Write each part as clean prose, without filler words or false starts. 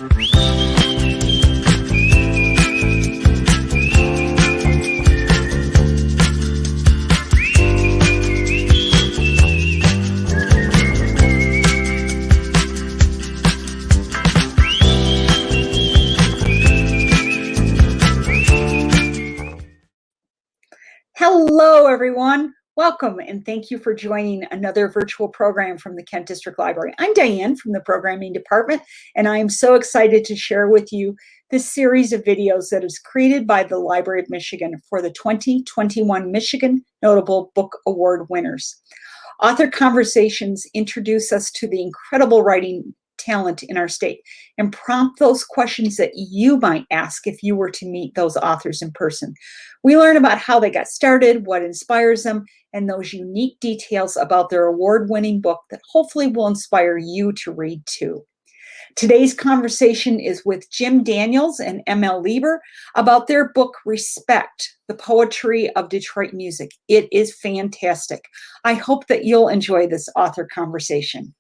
Hello, everyone. Welcome, and thank you for joining another virtual program from the Kent District Library. I'm Diane from the Programming Department, and I am so excited to share with you this series of videos that is created by the Library of Michigan for the 2021 Michigan Notable Book Award winners. Author Conversations introduce us to the incredible writing talent in our state and prompt those questions that you might ask if you were to meet those authors in person. We learn about how they got started, what inspires them, and those unique details about their award-winning book that hopefully will inspire you to read too. Today's conversation is with Jim Daniels and ML Lieber about their book, Respect, the Poetry of Detroit Music. It is fantastic. I hope that you'll enjoy this author conversation.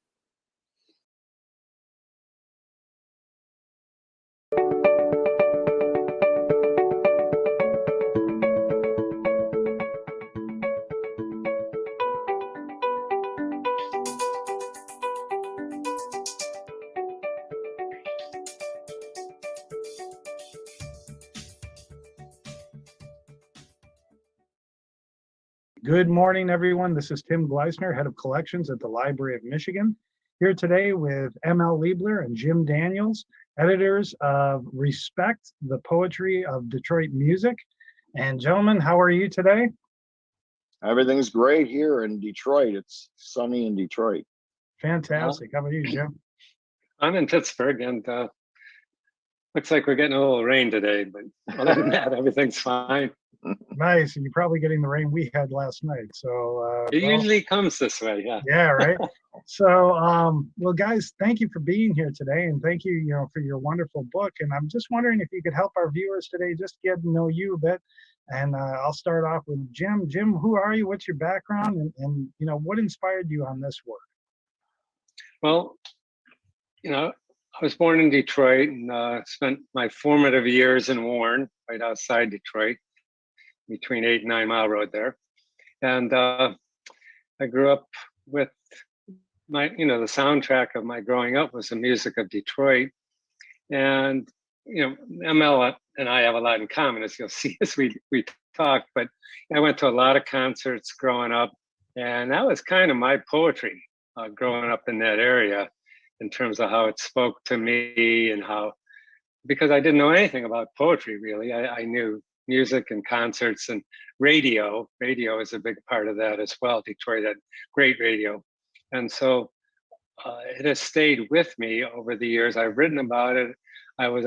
Good morning, everyone. This is Tim Gleissner, Head of Collections at the Library of Michigan, here today with ML Lieber and Jim Daniels, editors of Respect, the Poetry of Detroit Music. And gentlemen, how are you today? Everything's great here in Detroit. It's sunny in Detroit. Fantastic. How about you, Jim? I'm in Pittsburgh, and looks like we're getting a little rain today, but other than that, everything's fine. Nice. And you're probably getting the rain we had last night. So it usually comes this way, yeah. Yeah, right. So, well, guys, thank you for being here today, and thank you, for your wonderful book. And I'm just wondering if you could help our viewers today just get to know you a bit. And I'll start off with Jim. Jim, who are you? What's your background? And what inspired you on this work? Well, I was born in Detroit and spent my formative years in Warren, right outside Detroit, between 8 and 9 Mile Road there. And I grew up with the soundtrack of my growing up was the music of Detroit. And, ML and I have a lot in common, as you'll see as we talk, but I went to a lot of concerts growing up, and that was kind of my poetry growing up in that area in terms of how it spoke to me and because I didn't know anything about poetry, really. I knew music and concerts and radio. Radio is a big part of that as well. Detroit had great radio. And so it has stayed with me over the years. I've written about it. I was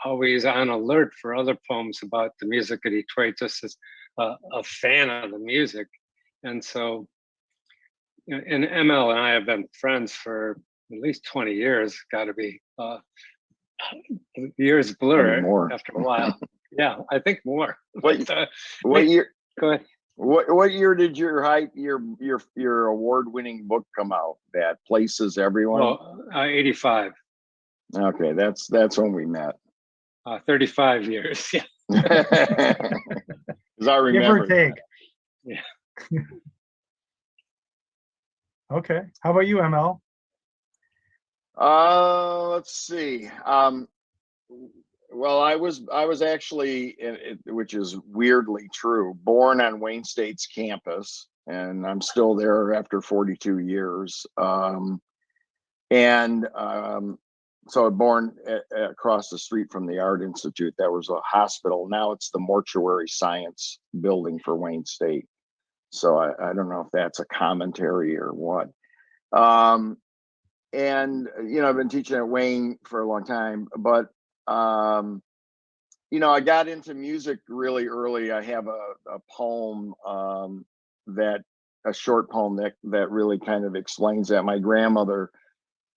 always on alert for other poems about the music of Detroit, just as a fan of the music. And so, and ML and I have been friends for at least 20 years, got to be. Years blur after a while. Yeah, I think more. What year? Go ahead. What year did your award-winning book come out? That Places Everyone? Well, 85. Okay, that's when we met. 35 years. Yeah. Because I remember. Give or take. Yeah. Okay. How about you, ML? Let's see. Well, I was actually, which is weirdly true, born on Wayne State's campus, and I'm still there after 42 years. So I was born across the street from the Art Institute. That was a hospital. Now it's the mortuary science building for Wayne State. So I don't know if that's a commentary or what. And, I've been teaching at Wayne for a long time, but, I got into music really early. I have a poem, a short poem that really kind of explains that. My grandmother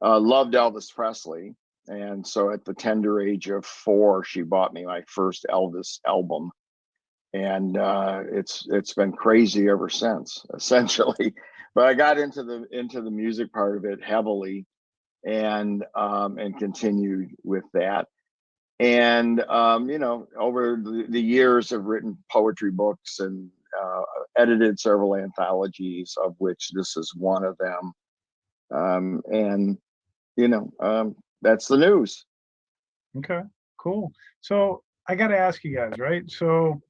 loved Elvis Presley. And so at the tender age of 4, she bought me my first Elvis album. And it's been crazy ever since, essentially. But I got into the music part of it heavily and continued with that. And over the years, I've written poetry books and edited several anthologies, of which this is one of them. That's the news. Okay, cool. So I got to ask you guys, right? So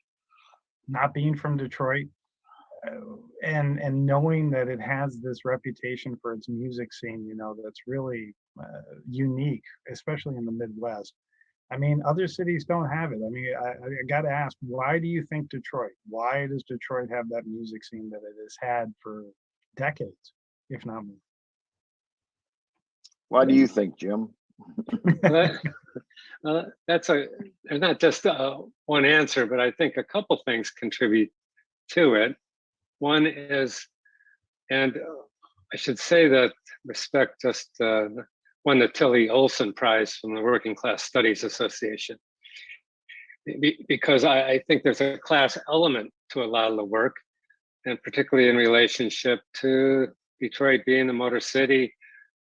not being from Detroit, and knowing that it has this reputation for its music scene, that's really unique, especially in the Midwest. I mean, other cities don't have it. I mean, I got to ask, why do you think Detroit? Why does Detroit have that music scene that it has had for decades, if not more? Why do you think, Jim? There's not just one answer, but I think a couple things contribute to it. One is, and I should say that Respect just won the Tilly Olson Prize from the Working Class Studies Association, because I think there's a class element to a lot of the work, and particularly in relationship to Detroit being the Motor City,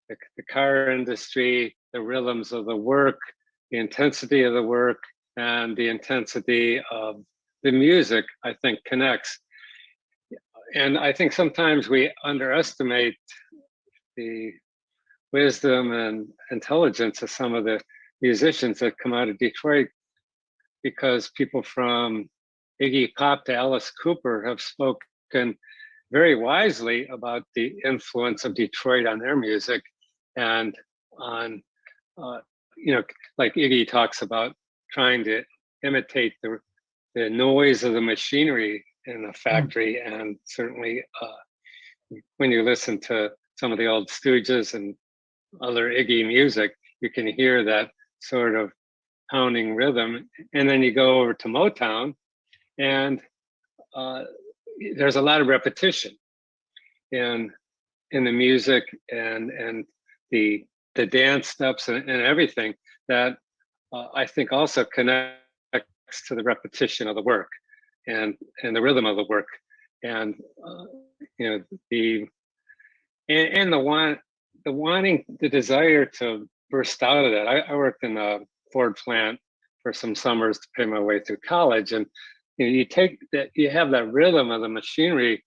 the car industry, the rhythms of the work, the intensity of the work, and the intensity of the music, I think, connects. And I think sometimes we underestimate the wisdom and intelligence of some of the musicians that come out of Detroit, because people from Iggy Pop to Alice Cooper have spoken very wisely about the influence of Detroit on their music, and on, like Iggy talks about trying to imitate the noise of the machinery in the factory. And certainly when you listen to some of the old Stooges and other Iggy music, you can hear that sort of pounding rhythm. And then you go over to Motown, and there's a lot of repetition in the music and the dance steps and everything that I think also connects to the repetition of the work and the rhythm of the work, and the desire to burst out of that. I worked in a Ford plant for some summers to pay my way through college, and you take that, you have that rhythm of the machinery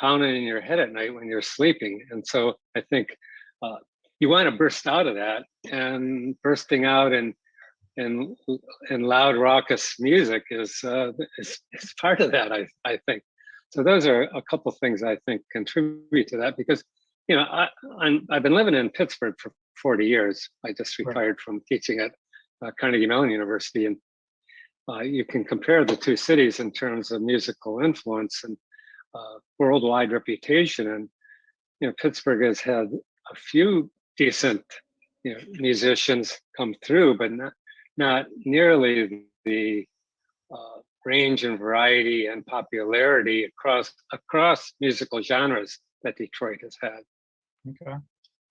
pounding in your head at night when you're sleeping. And so I think you want to burst out of that, and bursting out in loud raucous music is part of that, I think. So those are a couple of things I think contribute to that, because I've been living in Pittsburgh for 40 years. I just retired from teaching at Carnegie Mellon University, and you can compare the two cities in terms of musical influence and worldwide reputation. And Pittsburgh has had a few decent musicians come through, but not nearly the range and variety and popularity across musical genres that Detroit has had. Okay. How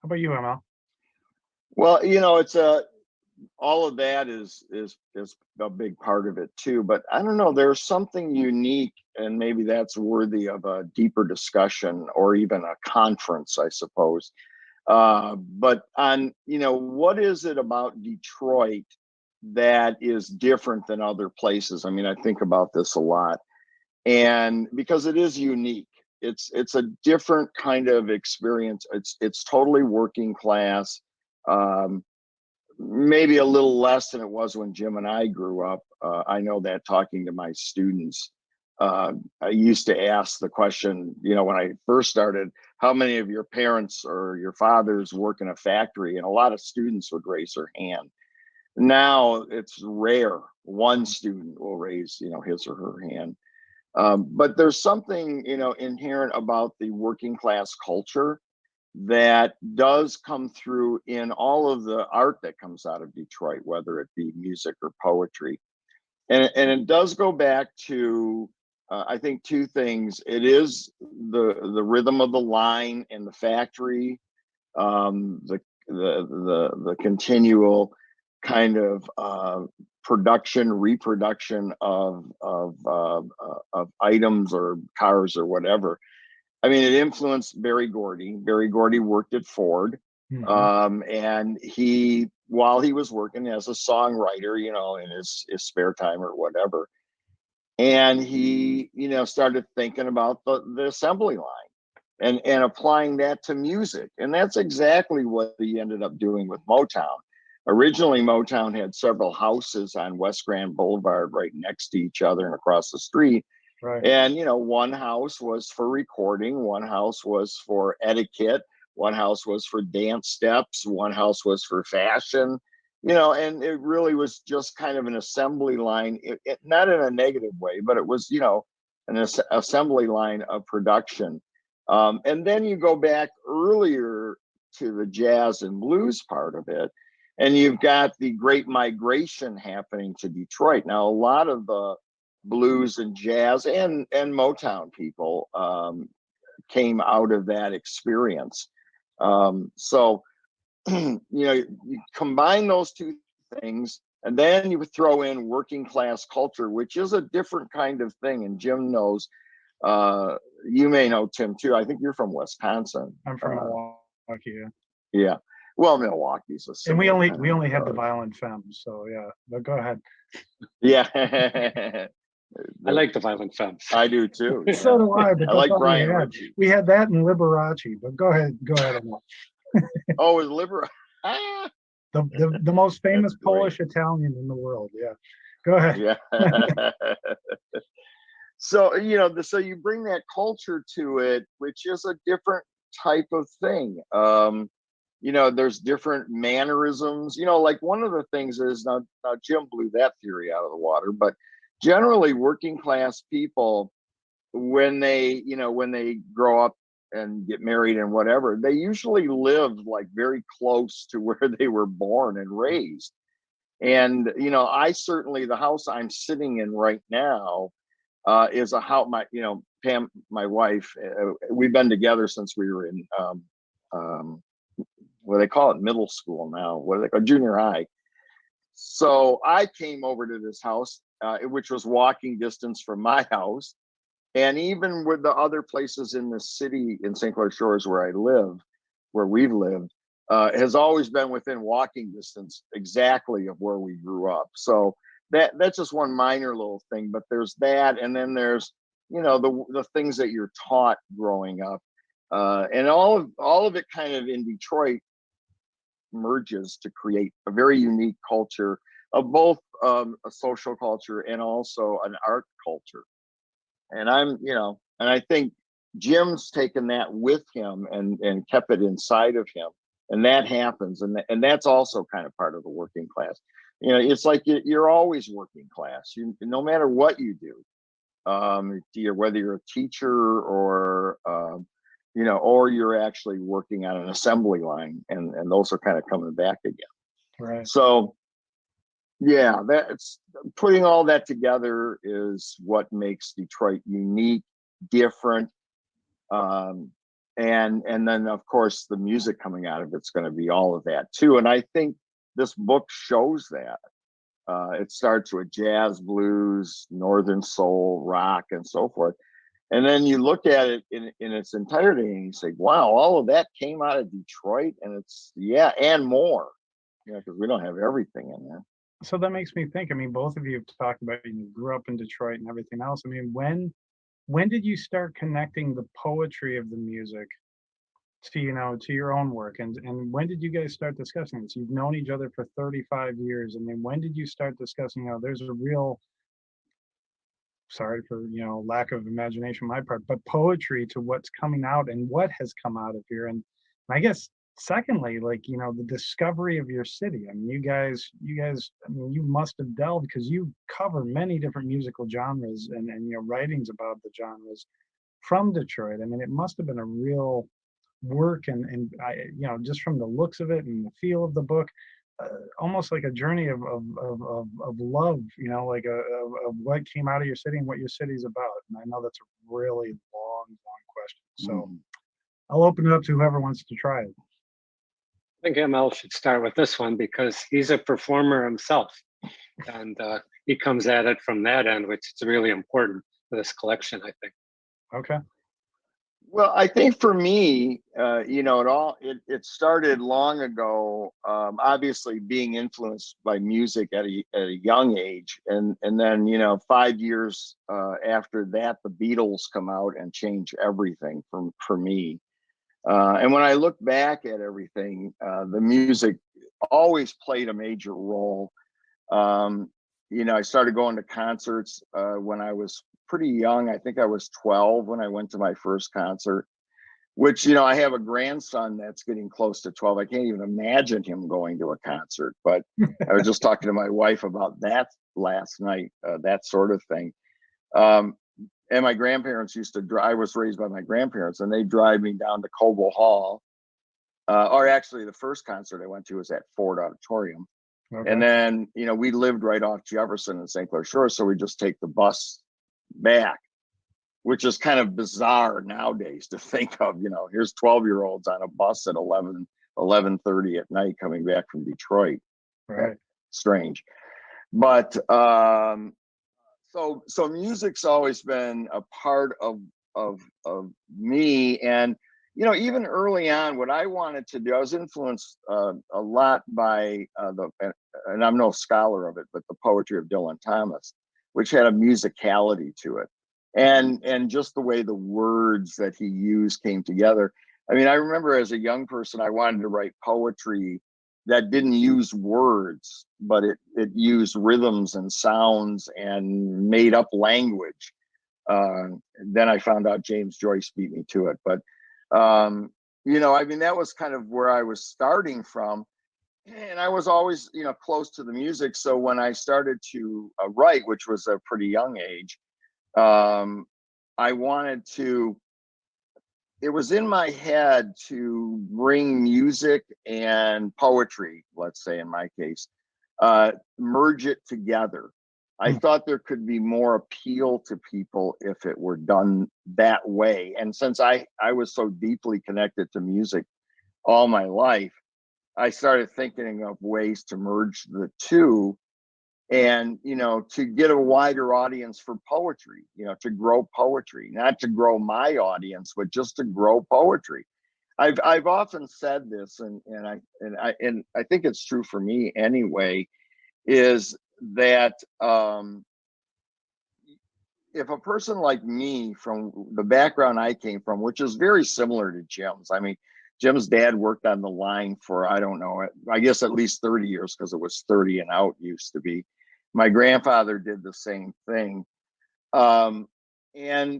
about you, ML? Well, it's all of that is a big part of it too. But I don't know, there's something unique, and maybe that's worthy of a deeper discussion or even a conference, I suppose. But on, what is it about Detroit that is different than other places? I mean, I think about this a lot, and because it is unique, it's a different kind of experience. It's totally working class, maybe a little less than it was when Jim and I grew up. I know that talking to my students, I used to ask the question, when I first started, how many of your parents or your fathers work in a factory? And a lot of students would raise their hand. Now it's rare. One student will raise, his or her hand. But there's something, inherent about the working class culture that does come through in all of the art that comes out of Detroit, whether it be music or poetry. And it does go back to, I think, two things. It is the rhythm of the line in the factory, the continual kind of reproduction of items or cars or whatever. I mean, it influenced Berry Gordy. Berry Gordy worked at Ford, And while he was working as a songwriter, in his spare time or whatever, and he, started thinking about the assembly line and applying that to music. And that's exactly what he ended up doing with Motown. Originally, Motown had several houses on West Grand Boulevard right next to each other and across the street. Right. And, one house was for recording, one house was for etiquette, one house was for dance steps, one house was for fashion, and it really was just kind of an assembly line, not in a negative way, but it was, an assembly line of production. And then you go back earlier to the jazz and blues part of it, and you've got the Great Migration happening to Detroit. Now, a lot of the blues and jazz and Motown people came out of that experience. So, you combine those two things, and then you throw in working class culture, which is a different kind of thing. And Jim knows, you may know Tim too. I think you're from Wisconsin. I'm from Milwaukee. Yeah. Well, Milwaukee's a and we only had the Violent Femmes, so yeah. But go ahead. Yeah. I like the Violent Femmes. I do too. Yeah. So do I. But I like Brian Ritchie. We had that in Liberace, but go ahead. Oh, is Liberace? The most famous Polish Italian in the world. Yeah. Go ahead. Yeah. So, so you bring that culture to it, which is a different type of thing. There's different mannerisms, like one of the things is now Jim blew that theory out of the water, but generally working class people, when they grow up and get married and whatever, they usually live like very close to where they were born and raised. And, I certainly, the house I'm sitting in right now is a house, Pam, my wife, we've been together since we were in, what they call it, middle school now, what do they call junior high. So I came over to this house, which was walking distance from my house. And even with the other places in the city in St. Clair Shores where we've lived, has always been within walking distance exactly of where we grew up. So that's just one minor little thing, but there's that. And then there's, the things that you're taught growing up. And all of it kind of in Detroit merges to create a very unique culture of both a social culture and also an art culture. And and I think Jim's taken that with him and kept it inside of him. And that happens. And that's also kind of part of the working class. It's like you're always working class. No matter what you do, whether you're a teacher or, or you're actually working on an assembly line, and those are kind of coming back again. Right. So, yeah, that's putting all that together is what makes Detroit unique, different, and then of course the music coming out of it's going to be all of that too. And I think this book shows that. It starts with jazz, blues, northern soul, rock, and so forth. And then you look at it in its entirety and you say, wow, all of that came out of Detroit. And it's, and more, because we don't have everything in there. So that makes me think, both of you have talked about, you grew up in Detroit and everything else. When did you start connecting the poetry of the music to your own work? And when did you guys start discussing this? You've known each other for 35 years. When did you start discussing, there's a real, sorry for, lack of imagination on my part, but poetry to what's coming out and what has come out of here. And I guess, secondly, the discovery of your city. You guys, you must have delved, because you cover many different musical genres and writings about the genres from Detroit. It must have been a real work and I, just from the looks of it and the feel of the book, almost like a journey of love, of what came out of your city and what your city's about. And I know that's a really long question. So I'll open it up to whoever wants to try it. I think ML should start with this one because he's a performer himself, and he comes at it from that end, which is really important for this collection, I think. Okay. Well, I think for me, it started long ago. Obviously, being influenced by music at a young age, and then 5 years after that, the Beatles come out and change everything for me. And when I look back at everything, the music always played a major role. I started going to concerts when I was pretty young. I think I was 12 when I went to my first concert, which, I have a grandson that's getting close to 12. I can't even imagine him going to a concert, but I was just talking to my wife about that last night, that sort of thing. And my grandparents used to drive. I was raised by my grandparents, and they drive me down to Cobo Hall. Or actually, the first concert I went to was at Ford Auditorium. Okay. And then, we lived right off Jefferson and St. Clair Shores, so we just take the bus back, which is kind of bizarre nowadays to think of. Here's 12-year-olds on a bus at 11:30 at night coming back from Detroit. Right. Strange. But so music's always been a part of me. And even early on, what I wanted to do, I was influenced a lot by and I'm no scholar of it, but the poetry of Dylan Thomas, which had a musicality to it, and just the way the words that he used came together. I mean, I remember as a young person, I wanted to write poetry that didn't use words, but it used rhythms and sounds and made up language. Then I found out James Joyce beat me to it, but that was kind of where I was starting from. And I was always, close to the music. So when I started to write, which was a pretty young age, I wanted to, it was in my head to bring music and poetry, let's say in my case, merge it together. I thought there could be more appeal to people if it were done that way. And since I was so deeply connected to music all my life, I started thinking of ways to merge the two and, to get a wider audience for poetry, to grow poetry, not to grow my audience, but just to grow poetry. I've often said this, and I think it's true for me anyway, is that if a person like me, from the background I came from, which is very similar to Jim's, I mean, Jim's dad worked on the line for, I don't know, I guess at least 30 years, because it was 30 and out used to be. My grandfather did the same thing. And trying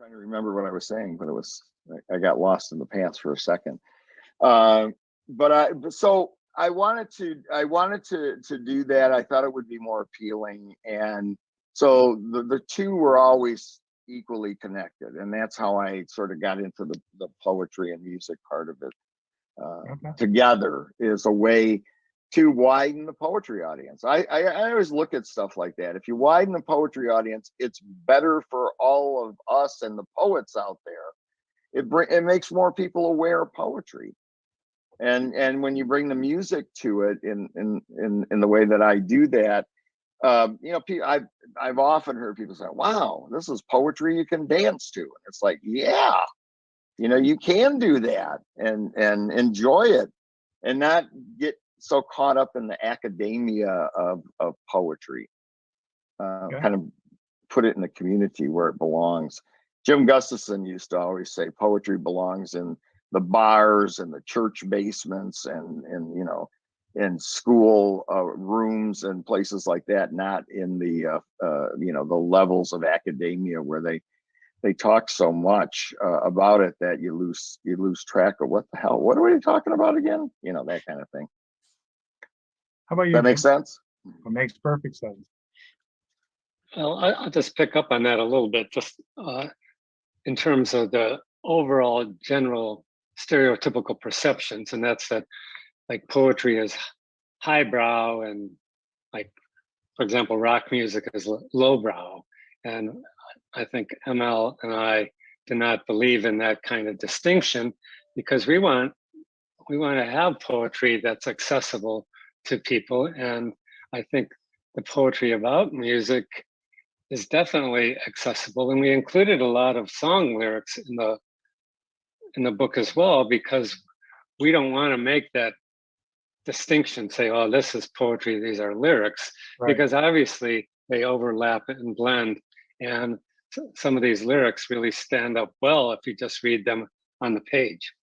to remember what I was saying, but I got lost in the past for a second. So I wanted to do that. I thought it would be more appealing, and so the two were always equally connected, and that's how I sort of got into the poetry and music part of it. Together is a way to widen the poetry audience. I always look at stuff like that. If you widen the poetry audience, it's better for all of us and the poets out there. It makes more people aware of poetry. And when you bring the music to it in the way that I do that, I've often heard people say, "Wow, this is poetry you can dance to." And it's like, yeah, you can do that and enjoy it, and not get so caught up in the academia of poetry. Kind of put it in the community where it belongs. Jim Gustafson used to always say poetry belongs in the bars and the church basements and in school rooms and places like that, not in the the levels of academia where they talk so much about it that you lose track of what are we talking about again, that kind of thing. How about you? That makes sense? It makes perfect sense. Well, I'll just pick up on that a little bit, just in terms of the overall general stereotypical perceptions, and that's that, like, poetry is highbrow, and, like, for example, rock music is lowbrow. And I think ML and I do not believe in that kind of distinction, because we want to have poetry that's accessible to people. And I think the poetry about music is definitely accessible, and we included a lot of song lyrics in the book as well, because we don't want to make that distinction, say, oh, this is poetry, these are lyrics, Right. because obviously they overlap and blend, and some of these lyrics really stand up well if you just read them on the page.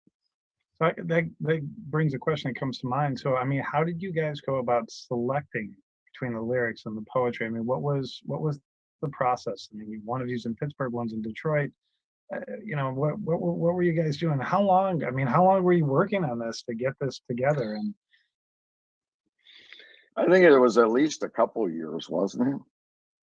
So that brings a question that comes to mind. So, I mean, how did you guys go about selecting between the lyrics and the poetry? I mean, what was the process? I mean, one of you's in Pittsburgh, one's in Detroit. You know, what were you guys doing? How long? I mean, how long were you working on this to get this together? And I think it was at least a couple of years, wasn't it?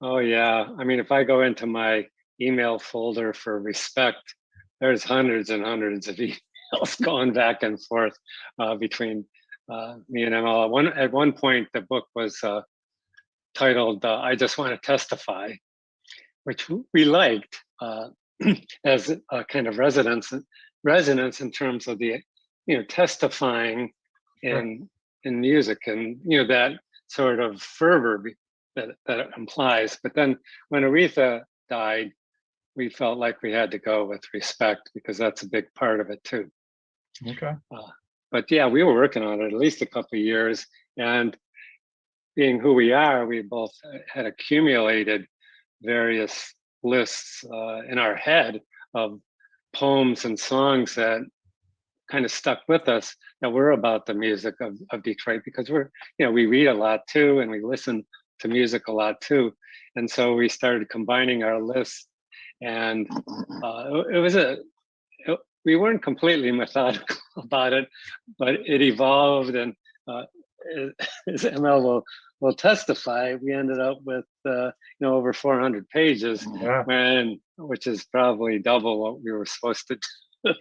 Oh yeah, I mean, if I go into my email folder for Respect, there's hundreds and hundreds of emails going back and forth between me and ML. At one point, the book was titled "I Just Want to Testify," which we liked as a kind of resonance in terms of the, you know, testifying in music, and you know, that sort of fervor that it implies. But then when Aretha died, we felt like we had to go with Respect, because that's a big part of it too. okay, But yeah, we were working on it at least a couple of years, and being who we are, we both had accumulated various lists in our head of poems and songs that kind of stuck with us, that were about the music of Detroit, because we're, you know, we read a lot too, and we listen to music a lot too. And so we started combining our lists, and we weren't completely methodical about it, but it evolved, and as ML will testify, we ended up with you know, over 400 pages, which is probably double what we were supposed to do.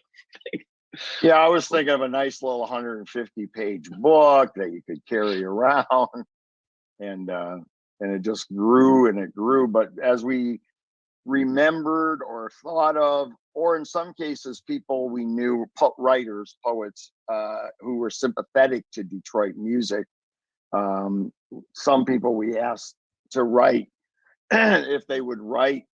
Yeah, I was thinking of a nice little 150-page book that you could carry around, and it just grew and it grew. But as we remembered or thought of, or in some cases, people we knew, writers, poets, who were sympathetic to Detroit music, some people we asked to write if they would write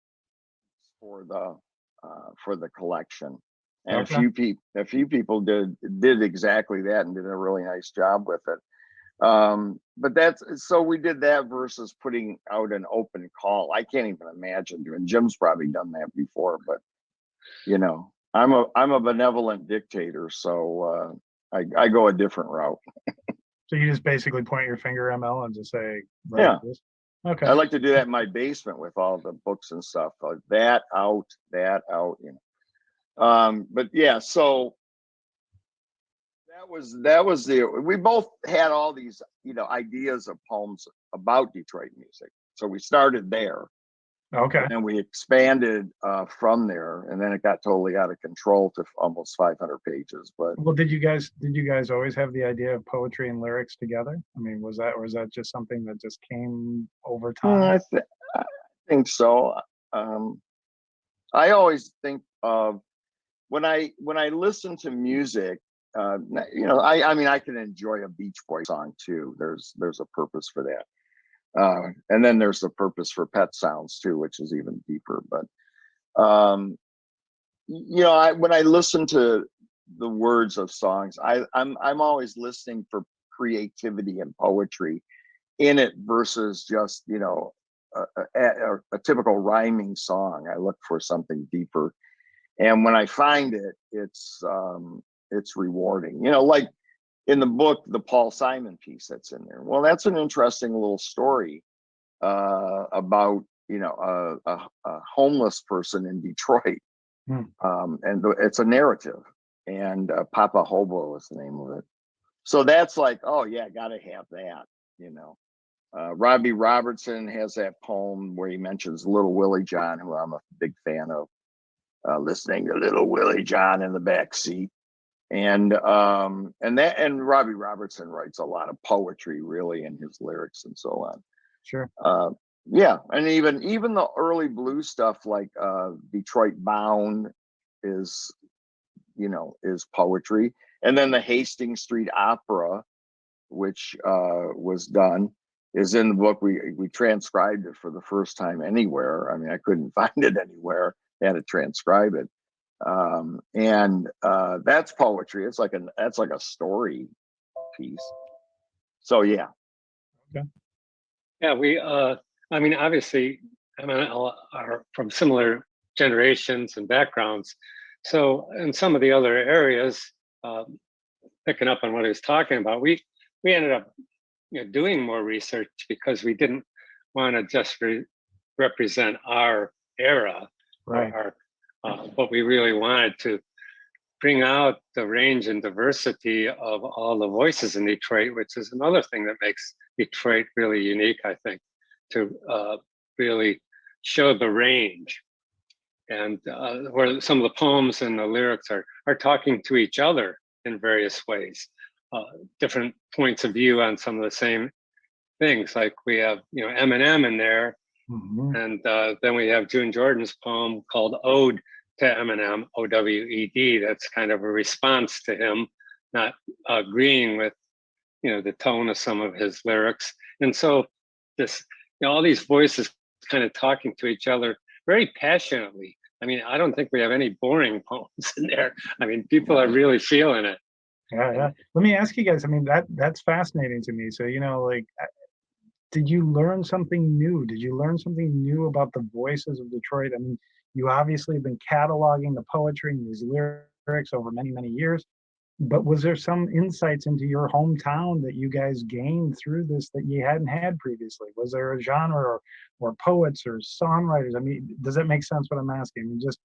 for the collection. And a few people did exactly that and did a really nice job with it. But so we did that versus putting out an open call. I can't even imagine doing. Jim's probably done that before, but you know, I'm a benevolent dictator, so I go a different route. So you just basically point your finger, ML, and just say, yeah. This. Okay. I like to do that in my basement with all the books and stuff. Like that out, you know. But yeah, so that was we both had all these, you know, ideas of poems about Detroit music. So we started there. Okay. And we expanded from there, and then it got totally out of control to almost 500 pages. But well, did you guys always have the idea of poetry and lyrics together? I mean, was that just something that just came over time? I think so. I always think of when I listen to music, you know, I mean, I can enjoy a Beach Boys song too. There's a purpose for that. And then there's the purpose for Pet Sounds too, which is even deeper. But you know, when I listen to the words of songs, I'm always listening for creativity and poetry in it versus just, you know, a typical rhyming song. I look for something deeper, and when I find it, it's rewarding. You know, like in the book, the Paul Simon piece that's in there. Well, that's an interesting little story about, you know, a homeless person in Detroit, and it's a narrative. And Papa Hobo is the name of it. So that's like, oh yeah, gotta have that. You know, Robbie Robertson has that poem where he mentions Little Willie John, who I'm a big fan of. Listening to Little Willie John in the back seat. And Robbie Robertson writes a lot of poetry really in his lyrics and so on. Sure. Yeah, and even the early blues stuff like Detroit Bound is, you know, is poetry. And then the Hastings Street Opera, which was done. is in the book. We transcribed it for the first time anywhere. I mean, I couldn't find it anywhere. I had to transcribe it. And that's poetry. That's like a story piece. So yeah. Okay. Yeah, I mean, obviously, I mean, are from similar generations and backgrounds. So in some of the other areas, picking up on what he was talking about, we ended up doing more research because we didn't want to just represent our era, Right. but we really wanted to bring out the range and diversity of all the voices in Detroit, which is another thing that makes Detroit really unique, I think, to really show the range, and where some of the poems and the lyrics are talking to each other in various ways, different points of view on some of the same things. Like we have, Eminem in there, and then we have June Jordan's poem called Ode to Eminem, OWED. That's kind of a response to him not agreeing with, the tone of some of his lyrics. And so this, all these voices kind of talking to each other very passionately. I mean, I don't think we have any boring poems in there. I mean, people are really feeling it. Yeah. Let me ask you guys, I mean, that's fascinating to me. So, did you learn something new? Did you learn something new about the voices of Detroit? I mean, you obviously have been cataloging the poetry and these lyrics over many, many years, but was there some insights into your hometown that you guys gained through this that you hadn't had previously? Was there a genre or poets or songwriters? I mean, does that make sense what I'm asking? I mean, just,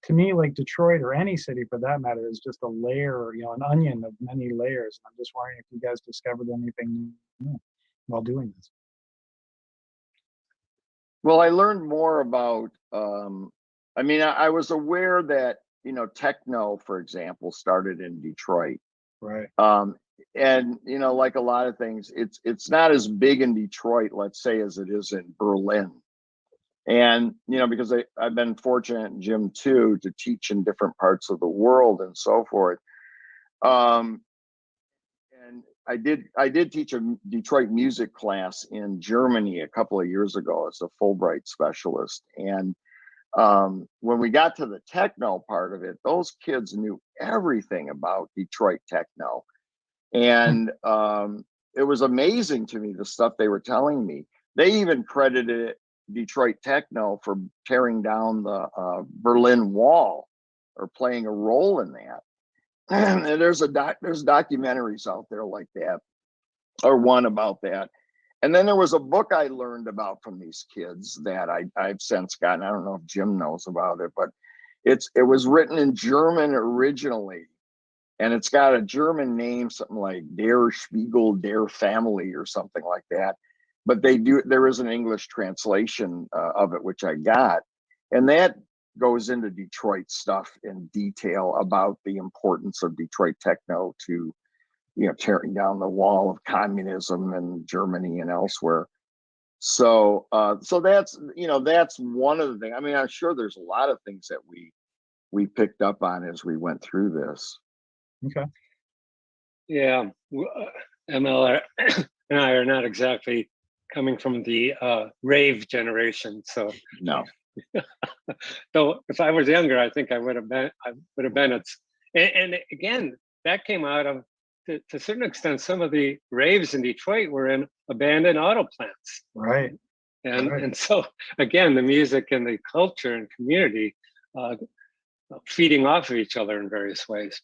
to me, like Detroit or any city for that matter is just a layer, an onion of many layers. I'm just wondering if you guys discovered anything new while doing this. Well, I learned more about, I mean, I was aware that, techno, for example, started in Detroit. Right. And, like a lot of things, it's not as big in Detroit, let's say, as it is in Berlin. And, because I've been fortunate, Jim too, to teach in different parts of the world and so forth. And I did teach a Detroit music class in Germany a couple of years ago as a Fulbright specialist. And when we got to the techno part of it, those kids knew everything about Detroit techno. And it was amazing to me, the stuff they were telling me. They even credited Detroit techno for tearing down the Berlin Wall or playing a role in that. And there's documentaries out there like that, or one about that. And then there was a book I learned about from these kids that I've since gotten. I don't know if Jim knows about it, but it was written in German originally, and it's got a German name, something like Der Spiegel, Der Family, or something like that. But there is an English translation of it, which I got, and that goes into Detroit stuff in detail about the importance of Detroit techno to, tearing down the wall of communism in Germany and elsewhere. So, so that's one of the things. I mean, I'm sure there's a lot of things that we picked up on as we went through this. Okay. Yeah, ML and I are not exactly coming from the rave generation, so No. Though if I was younger, I think I would have been. And again, that came out of, to a certain extent, some of the raves in Detroit were in abandoned auto plants. Right. And so again, the music and the culture and community feeding off of each other in various ways.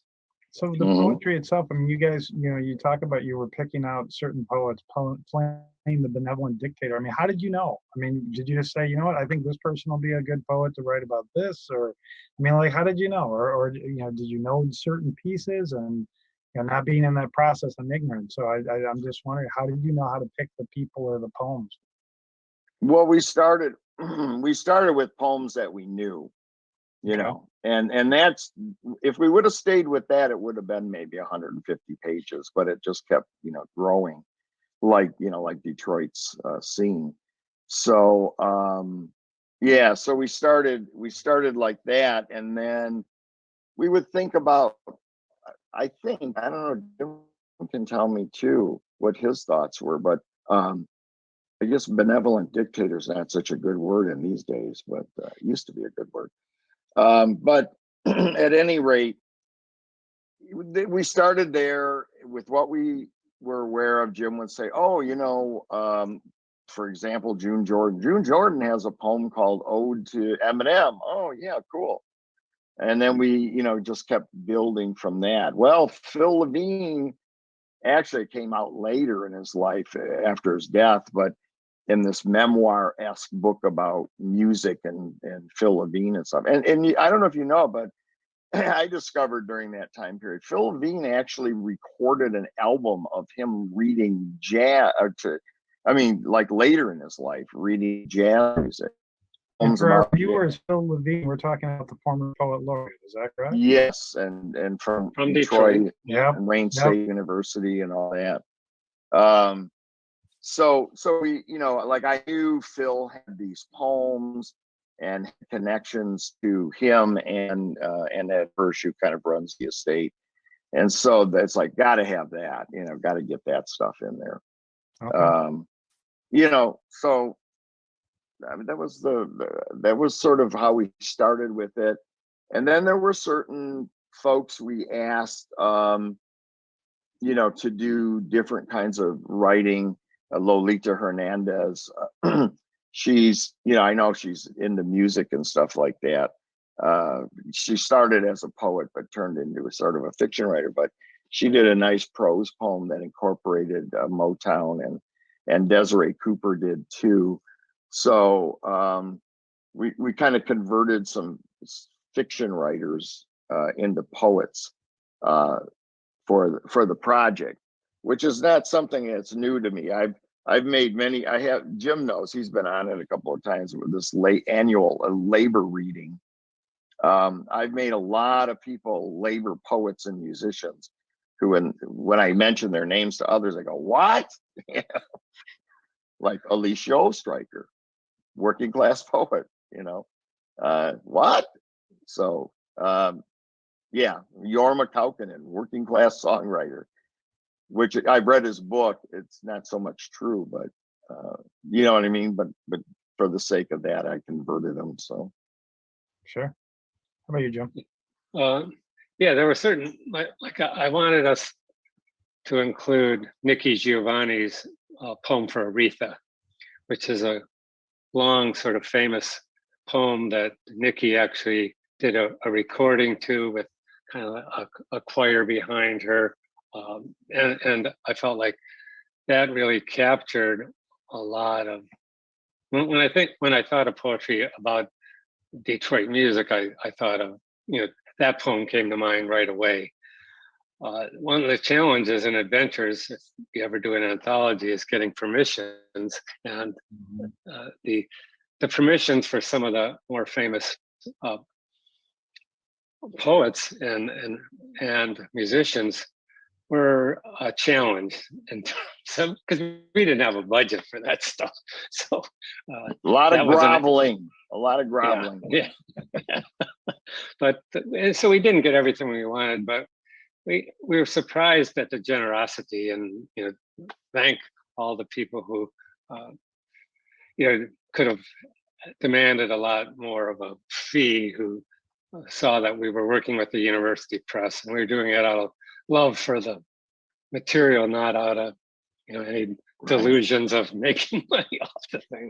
So the poetry itself, I mean, you guys, you talk about you were picking out certain poets playing the benevolent dictator. I mean, how did you know? I mean, did you just say, you know what, I think this person will be a good poet to write about this? Or, I mean, like, how did you know? Or did you know certain pieces? And, not being in that process, I'm ignorant. So I'm just wondering, how did you know how to pick the people or the poems? Well, we started with poems that we knew. And that's, if we would have stayed with that, it would have been maybe 150 pages, but it just kept, growing like Detroit's scene. So, so we started like that. And then we would think about, I don't know, Jim can tell me too what his thoughts were, but I guess benevolent dictator is not such a good word in these days, but it used to be a good word. But at any rate, we started there with what we were aware of. Jim would say, oh, for example, June Jordan. June Jordan has a poem called Ode to Eminem. Oh, yeah, cool. And then we, just kept building from that. Well, Phil Levine actually came out later in his life after his death, but in this memoir-esque book about music and Phil Levine and stuff. And I don't know if you know, but I discovered during that time period, Phil Levine actually recorded an album of him reading jazz, like later in his life, reading jazz music. And for our viewers, Phil Levine, we're talking about the former poet laureate. Is that correct? Yes, and from Detroit, and Wayne State University and all that. So we, like I knew Phil had these poems and connections to him and that Hirsch who kind of runs the estate. And so that's like, got to have that, got to get that stuff in there. Okay. So I mean, that was sort of how we started with it. And then there were certain folks we asked, to do different kinds of writing. Lolita Hernandez, she's, I know she's into music and stuff like that. She started as a poet, but turned into a sort of a fiction writer. But she did a nice prose poem that incorporated Motown, and Desiree Cooper did too. So we kind of converted some fiction writers into poets for the project, which is not something that's new to me. I've made many. Jim knows, he's been on it a couple of times with this annual labor reading. I've made a lot of people labor poets and musicians who, when I mention their names to others, I go, what? Like Alicia Ostriker, working class poet, what? So, Jorma Kaukonen, working class songwriter, which I've read his book. It's not so much true, but you know what I mean? But for the sake of that, I converted him. So. Sure. How about you, Jim? There were certain, like I wanted us to include Nikki Giovanni's poem for Aretha, which is a long sort of famous poem that Nikki actually did a recording to, with kind of a choir behind her. And I felt like that really captured a lot of, when I thought of poetry about Detroit music, I thought of, that poem came to mind right away. One of the challenges and adventures, if you ever do an anthology, is getting permissions, and the permissions for some of the more famous poets and musicians were a challenge, and because we didn't have a budget for that stuff. So a lot of groveling. Yeah. But so we didn't get everything we wanted, but we were surprised at the generosity, and thank all the people who could have demanded a lot more of a fee, who saw that we were working with the university press, and we were doing it out of love for the material, not out of any delusions of making money off the thing.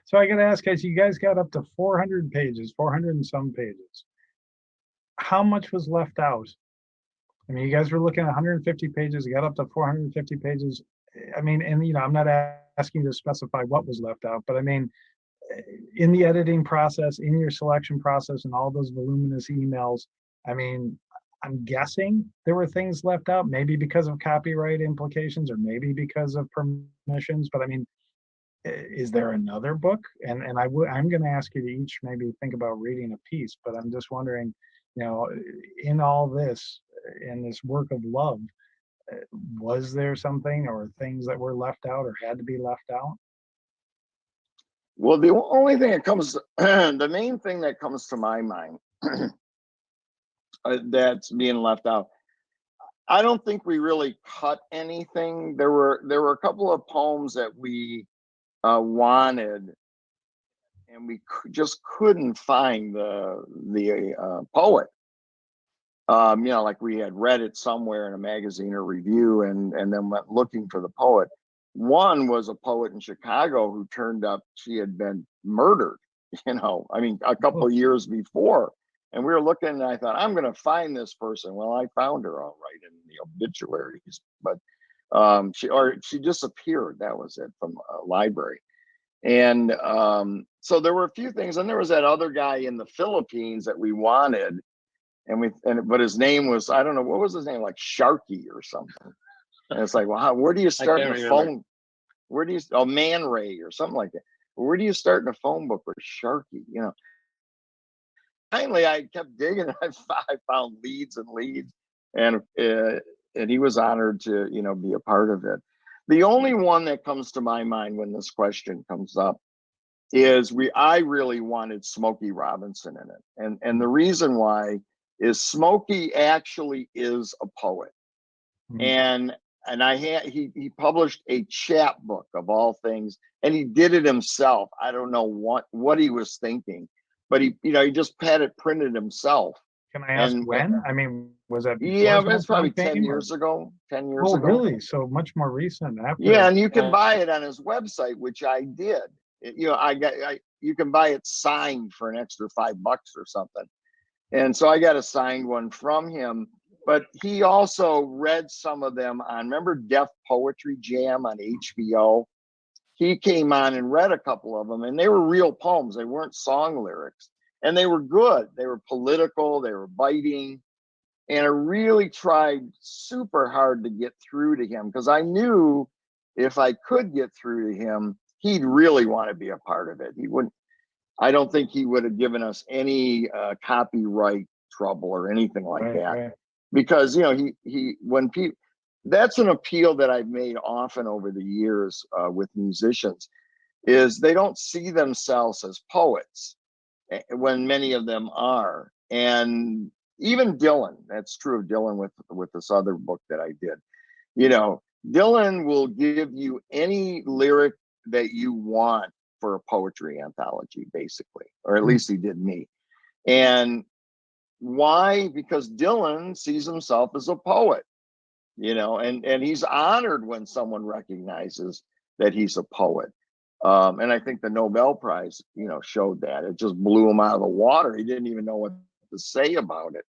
So I got to ask, guys, you guys got up to 400 pages, 400 and some pages. How much was left out? I mean, you guys were looking at 150 pages, you got up to 450 pages. I mean, and I'm not asking you to specify what was left out, but I mean, in the editing process, in your selection process, and all those voluminous emails, I mean, I'm guessing there were things left out, maybe because of copyright implications, or maybe because of permissions. But I mean, is there another book? And I'm going to ask you to each maybe think about reading a piece, but I'm just wondering, in all this, in this work of love, was there something or things that were left out or had to be left out? Well, the only thing that comes, the main thing that comes to my mind that's being left out, I don't think we really cut anything. There were a couple of poems that we wanted, and we just couldn't find the poet. Like we had read it somewhere in a magazine or review, and then went looking for the poet. One was a poet in Chicago who turned up. She had been murdered, a couple of years before. And we were looking, and I thought, I'm going to find this person. Well, I found her all right in the obituaries, but she disappeared. That was it, from a library. And so there were a few things, and there was that other guy in the Philippines that we wanted, but his name was, I don't know, what was his name, like Sharky or something. And it's like, well, where do you start in the phone? Man Ray or something like that. Where do you start in a phone book with Sharky? Finally, I kept digging. I found leads and leads, and he was honored to be a part of it. The only one that comes to my mind when this question comes up is I really wanted Smokey Robinson in it, and the reason why is Smokey actually is a poet, and he published a chapbook of all things, and he did it himself. I don't know what he was thinking, but he just had it printed himself. Can I ask when? I mean, was that? Yeah, it's probably 10 years ago. 10 years ago. Oh, really? So much more recent. After. Yeah, and you can buy it on his website, which I did. You can buy it signed for an extra $5 or something. And so I got a signed one from him, but he also read some of them on, remember Def Poetry Jam on HBO? He came on and read a couple of them, and they were real poems. They weren't song lyrics, and they were good. They were political, they were biting. And I really tried super hard to get through to him, because I knew if I could get through to him, he'd really want to be a part of it. I don't think he would have given us any copyright trouble or anything like that. Right. Because, that's an appeal that I've made often over the years with musicians, is they don't see themselves as poets when many of them are. And even Dylan, that's true of Dylan with this other book that I did. Dylan will give you any lyric that you want for a poetry anthology, basically, or at least he did me. And why? Because Dylan sees himself as a poet, and he's honored when someone recognizes that he's a poet. And I think the Nobel Prize, showed that. It just blew him out of the water. He didn't even know what to say about it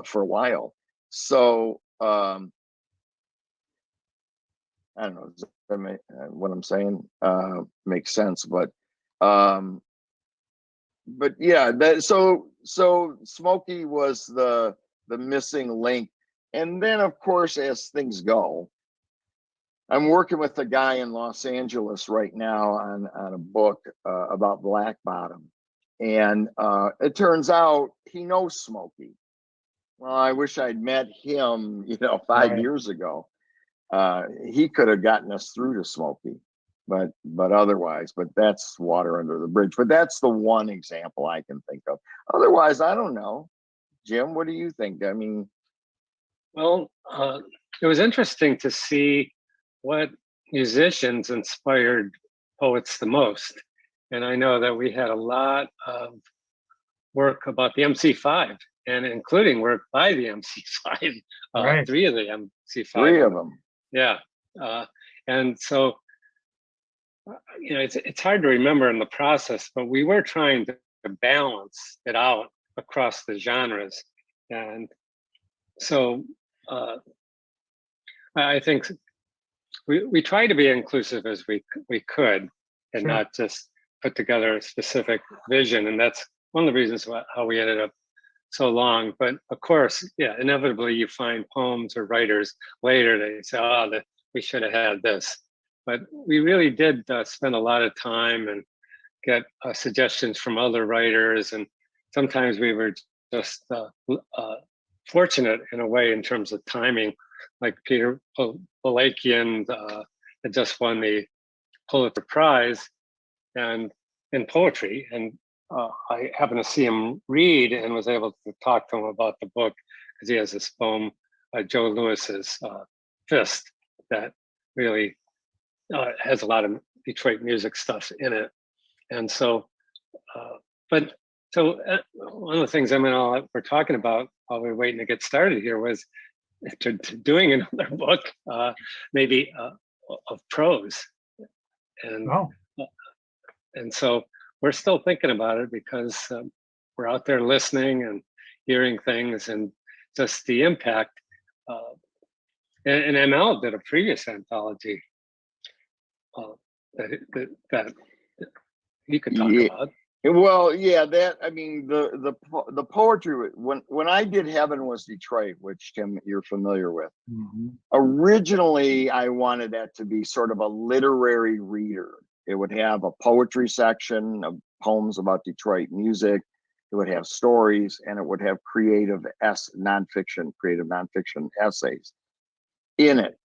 for a while. So I don't know, does that what I'm saying makes sense, but yeah, so Smokey was the missing link. And then, of course, as things go, I'm working with a guy in Los Angeles right now on a book about Black Bottom, and it turns out he knows Smokey. Well, I wish I'd met him, 5 years ago. He could have gotten us through to Smokey, but otherwise, but that's water under the bridge. But that's the one example I can think of. Otherwise, I don't know. Jim, what do you think? I mean, well, it was interesting to see what musicians inspired poets the most. And I know that we had a lot of work about the MC5, and including work by the MC5, right. 3 of the MC5. 3 of them. Yeah. And so, it's hard to remember in the process, but we were trying to balance it out across the genres. And so I think we tried to be inclusive as we could, and not just put together a specific vision. And that's one of the reasons how we ended up so long. But of course, inevitably you find poems or writers later that say, we should have had this. But we really did spend a lot of time and get suggestions from other writers. And sometimes we were just fortunate in a way in terms of timing, like Peter Balakian had just won the Pulitzer Prize and in poetry. And I happened to see him read and was able to talk to him about the book, because he has this poem Joe Lewis's Fist that really has a lot of Detroit music stuff in it. And so, one of the things we're talking about while we're waiting to get started here was to doing another book, maybe of prose. And so we're still thinking about it because we're out there listening and hearing things and just the impact. And ML did a previous anthology that you could talk about. Well, yeah, the poetry, when I did Heaven Was Detroit, which Tim, you're familiar with, originally I wanted that to be sort of a literary reader. It would have a poetry section of poems about Detroit music. It would have stories, and it would have creative nonfiction essays in it.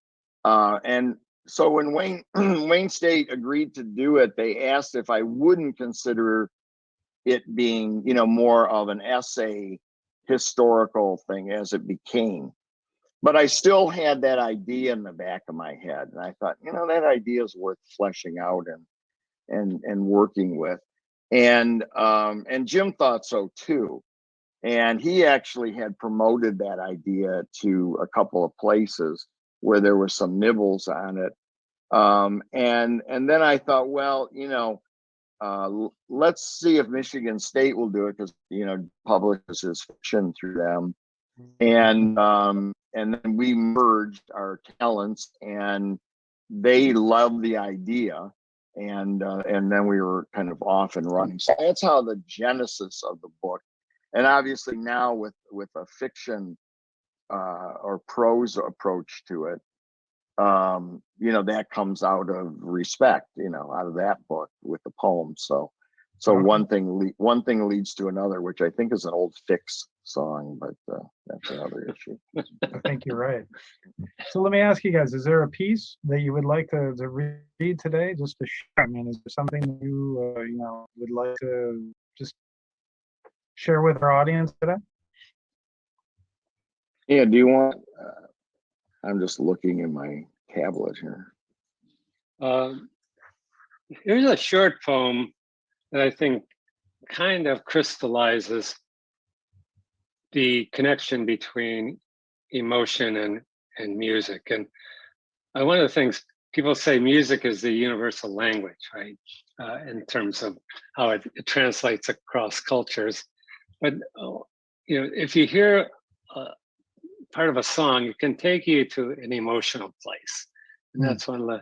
And so when Wayne State agreed to do it, they asked if I wouldn't consider it being, more of an essay historical thing as it became. But I still had that idea in the back of my head. And I thought, that idea is worth fleshing out and working with. And Jim thought so too. And he actually had promoted that idea to a couple of places where there were some nibbles on it. And then I thought, well, let's see if Michigan State will do it, because publishes fiction through them. And then we merged our talents, and they loved the idea, and then we were kind of off and running. So that's how the genesis of the book. And obviously now with a fiction or prose approach to it, that comes out of respect, out of that book with the poems. So one thing leads to another, which I think is an old Fix song, but that's another issue. I think you're right. So let me ask you guys, is there a piece that you would like to read today, just to share? I mean, is there something you would like to just share with our audience today? Yeah, do you want I'm just looking in my tablet here. Here's a short poem that I think kind of crystallizes the connection between emotion and music. And one of the things people say, music is the universal language, right? In terms of how it translates across cultures. But if you hear part of a song, it can take you to an emotional place. And that's one of the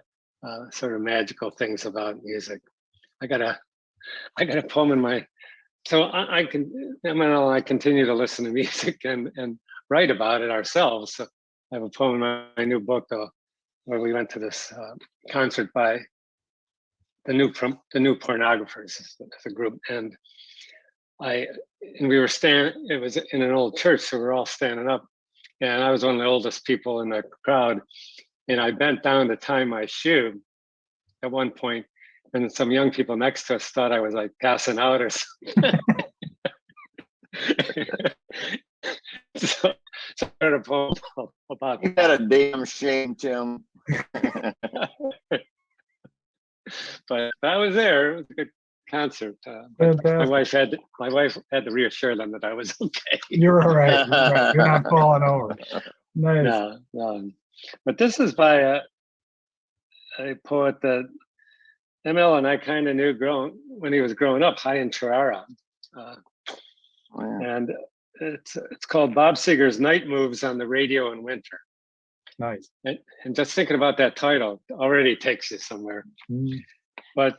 sort of magical things about music. I got a poem in my, so I continue to listen to music and write about it ourselves. So I have a poem in my new book where we went to this concert by the new Pornographers, the group, and we were standing. It was in an old church, so we were all standing up, and I was one of the oldest people in the crowd, and I bent down to tie my shoe at one point, and some young people next to us thought I was like passing out or something. So I heard a poem about You got a damn shame, Tim. But I was there. It was a good concert. But my wife had to reassure them that I was okay. You're all right. You're not falling over. Nice. No. But this is by a poet that ML and I kind of knew when he was growing up, Chaim Charara. And it's called Bob Seger's Night Moves on the Radio in Winter. Nice. And just thinking about that title already takes you somewhere. But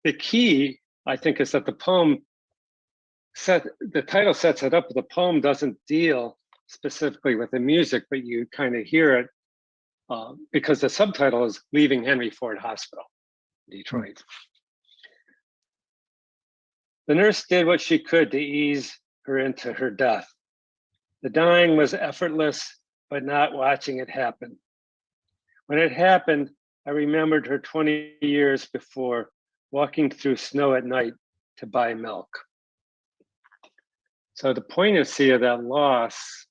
the key, I think, is that the title sets it up. The poem doesn't deal specifically with the music, but you kind of hear it because the subtitle is Leaving Henry Ford Hospital, Detroit. The nurse did what she could to ease her into her death. The dying was effortless, but not watching it happen. When it happened, I remembered her 20 years before, walking through snow at night to buy milk. So the poignancy of that loss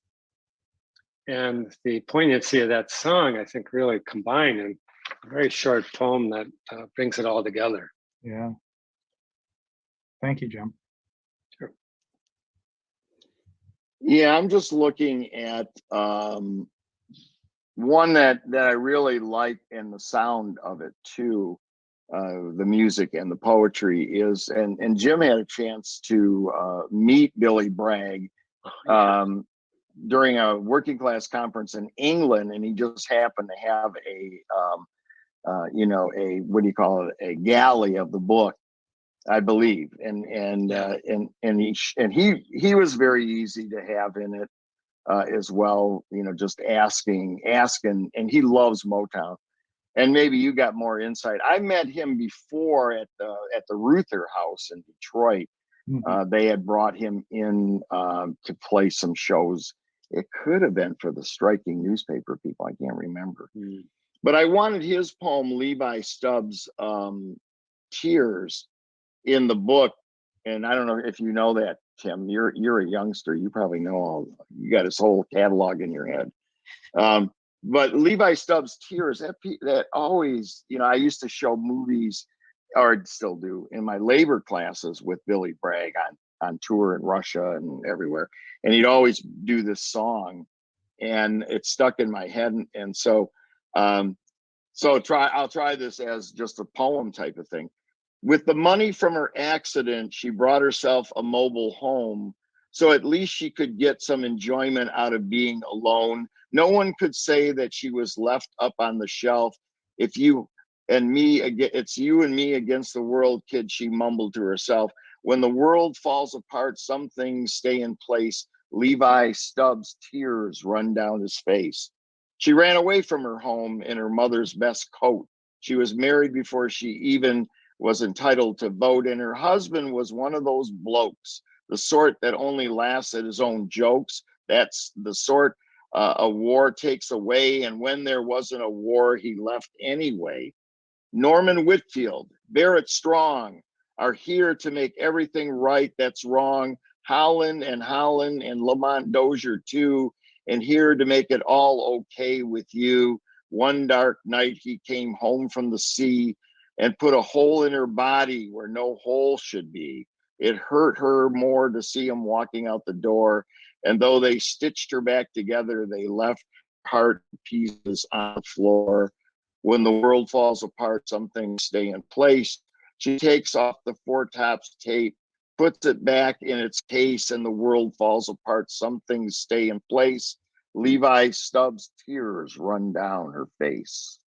and the poignancy of that song, I think, really combine in a very short poem that brings it all together. Yeah. Thank you, Jim. Sure. Yeah, I'm just looking at one that I really like, and the sound of it too, the music and the poetry is, and Jim had a chance to meet Billy Bragg during a working class conference in England, and he just happened to have a what do you call it, a galley of the book, I believe, and he was very easy to have in it as well, just asking, and he loves Motown. And maybe you got more insight. I met him before at the Ruther House in Detroit. Mhm. They had brought him in to play some shows. It could have been for the striking newspaper people. I can't remember. But I wanted his poem, Levi Stubbs' Tears, in the book. And I don't know if you know that, Tim. You're a youngster. You probably know you got his whole catalog in your head. But Levi Stubbs' Tears, that always, I used to show movies, or still do, in my labor classes with Billy Bragg on tour in Russia and everywhere. And he'd always do this song, and it stuck in my head. And so, I'll try this as just a poem type of thing. With the money from her accident, she brought herself a mobile home, so at least she could get some enjoyment out of being alone. No one could say that she was left up on the shelf. It's you and me against the world, kid, she mumbled to herself. When the world falls apart, some things stay in place. Levi Stubbs' tears run down his face. She ran away from her home in her mother's best coat. She was married before she even was entitled to vote, and her husband was one of those blokes, the sort that only laughs at his own jokes. That's the sort a war takes away, and when there wasn't a war, he left anyway. Norman Whitfield, Barrett Strong are here to make everything right that's wrong. Holland and Lamont Dozier too, and here to make it all okay with you. One dark night he came home from the sea and put a hole in her body where no hole should be. It hurt her more to see him walking out the door, and though they stitched her back together, they left heart pieces on the floor. When the world falls apart, some things stay in place. She takes off the Four Tops tape, puts it back in its case, and the world falls apart. Some things stay in place. Levi Stubbs' tears run down her face.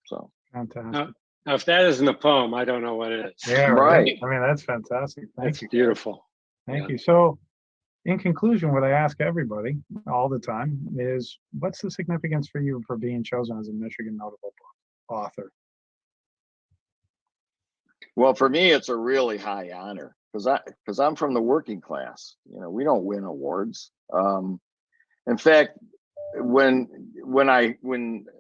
So Fantastic. Now, if that isn't a poem, I don't know what it is. Yeah, right. I mean, that's fantastic. Thank It's you. beautiful. Thank you. So, in conclusion, what I ask everybody all the time is, what's the significance for you for being chosen as a Michigan Notable Book author? Well, for me, it's a really high honor because I'm from the working class. We don't win awards. In fact, when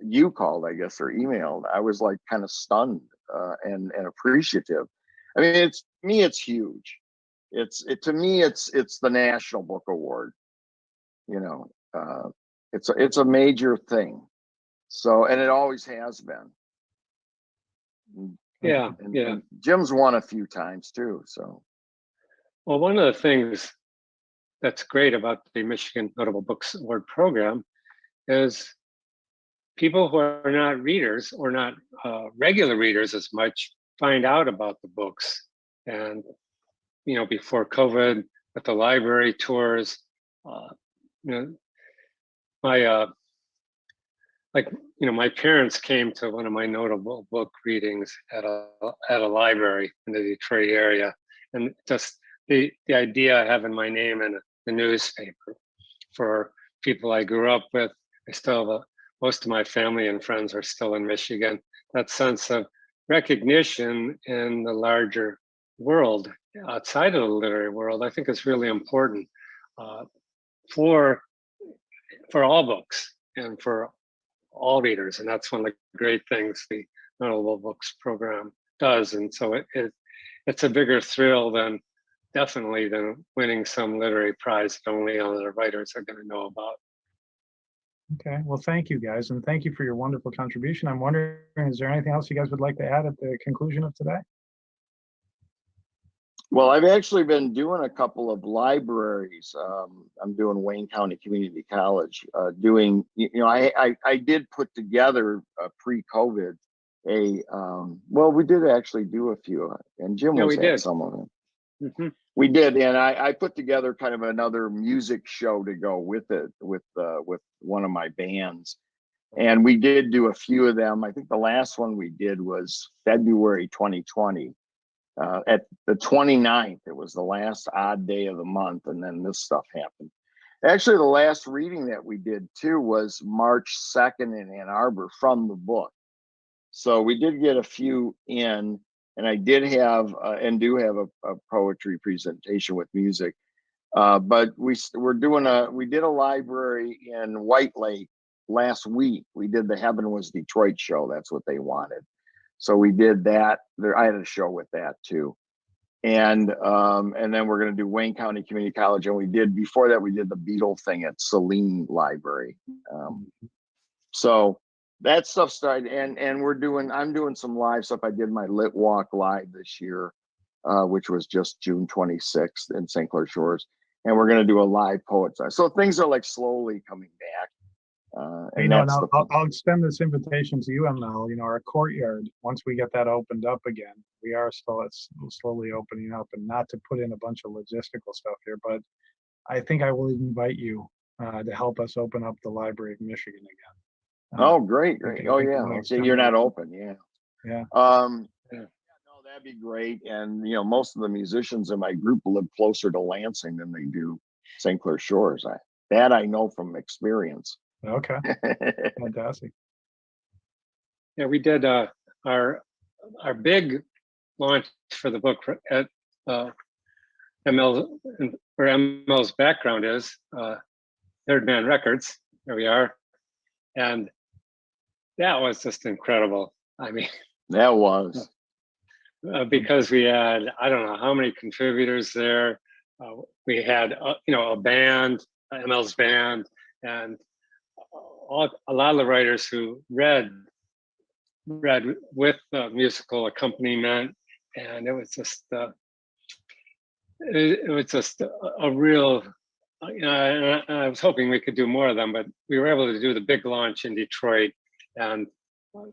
you called, I guess, or emailed, I was like kind of stunned and appreciative. I mean, it's huge. To me, it's the National Book Award. It's a major thing. So, and it always has been. Yeah. And Jim's won a few times too. So, well, one of the things that's great about the Michigan Notable Books Award program is people who are not readers or not regular readers as much find out about the books. And before COVID, with the library tours, my parents came to one of my notable book readings at a library in the Detroit area, and just the idea of having my name in the newspaper for people I grew up with. I still have most of my family and friends are still in Michigan. That sense of recognition in the larger world outside of the literary world, I think, is really important for all books and for all readers, and that's one of the great things the Notable Books program does. And so it's a bigger thrill than winning some literary prize that only other writers are going to know about. Okay. Well, thank you guys, and thank you for your wonderful contribution. I'm wondering, is there anything else you guys would like to add at the conclusion of today? Well, I've actually been doing a couple of libraries. I'm doing Wayne County Community College, doing, I did put together pre-COVID well, we did actually do a few, and Jim Yeah, was we at did. some of them. Mm-hmm. We did, and I put together kind of another music show to go with it, with one of my bands. And we did do a few of them. I think the last one we did was February 2020. At the 29th, it was the last odd day of the month, and then this stuff happened. Actually, the last reading that we did too was March 2nd in Ann Arbor from the book. So we did get a few in, and I did have and do have a poetry presentation with music. But we did a library in White Lake last week. We did the Heaven Was Detroit show. That's what they wanted. So we did that. I had a show with that too. And then we're going to do Wayne County Community College. And before that, we did the Beatle thing at Saline Library. So that stuff started, and I'm doing some live stuff. I did my Lit Walk live this year, which was just June 26th in St. Clair Shores. And we're going to do a live poets. So things are like slowly coming back. And I'll extend this invitation to you, ML. Our courtyard, once we get that opened up again, we are slowly opening up, and not to put in a bunch of logistical stuff here, but I think I will invite you to help us open up the Library of Michigan again. Oh, great. Oh, yeah. Okay, you're not open. Yeah. Yeah. No, that'd be great. And, most of the musicians in my group live closer to Lansing than they do St. Clair Shores. That I know from experience. Okay. Fantastic. Yeah, we did our big launch for the book at ML, where ML's background is, Third Man Records. There we are. And that was just incredible. I mean, that was because we had, I don't know how many contributors there. We had, a band, ML's band, and a lot of the writers who read with musical accompaniment, and it was just a real. I was hoping we could do more of them, but we were able to do the big launch in Detroit, and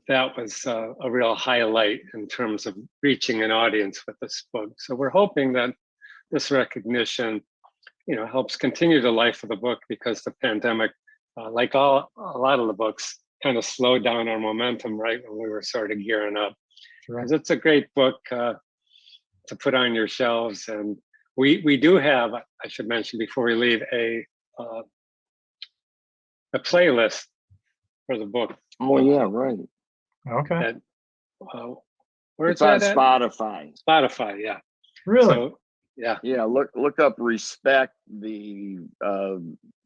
that was a real highlight in terms of reaching an audience with this book. So we're hoping that this recognition, helps continue the life of the book, because the pandemic, like a lot of the books, kind of slowed down our momentum right when we were sort of gearing up. Because it's a great book to put on your shelves. And we do have, I should mention before we leave, a playlist for the book. Oh, yeah, right. Okay. It's on Spotify. Spotify, yeah. Really? So, yeah. Yeah, look up Respect, the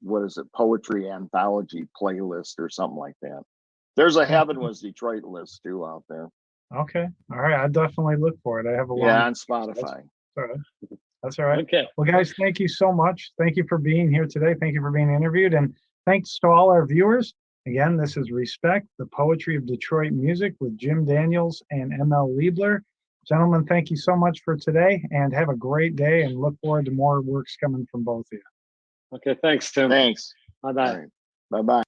what is it, poetry anthology playlist or something like that. There's a Heaven Was Detroit list too out there. Okay. All right. I definitely look for it. I have a on Spotify. That's all right. Okay. Well, guys, thank you so much. Thank you for being here today. Thank you for being interviewed. And thanks to all our viewers. Again, this is Respect, the Poetry of Detroit Music with Jim Daniels and ML Liebler. Gentlemen, thank you so much for today, and have a great day, and look forward to more works coming from both of you. Okay, thanks, Tim. Thanks. Bye-bye. Right. Bye-bye.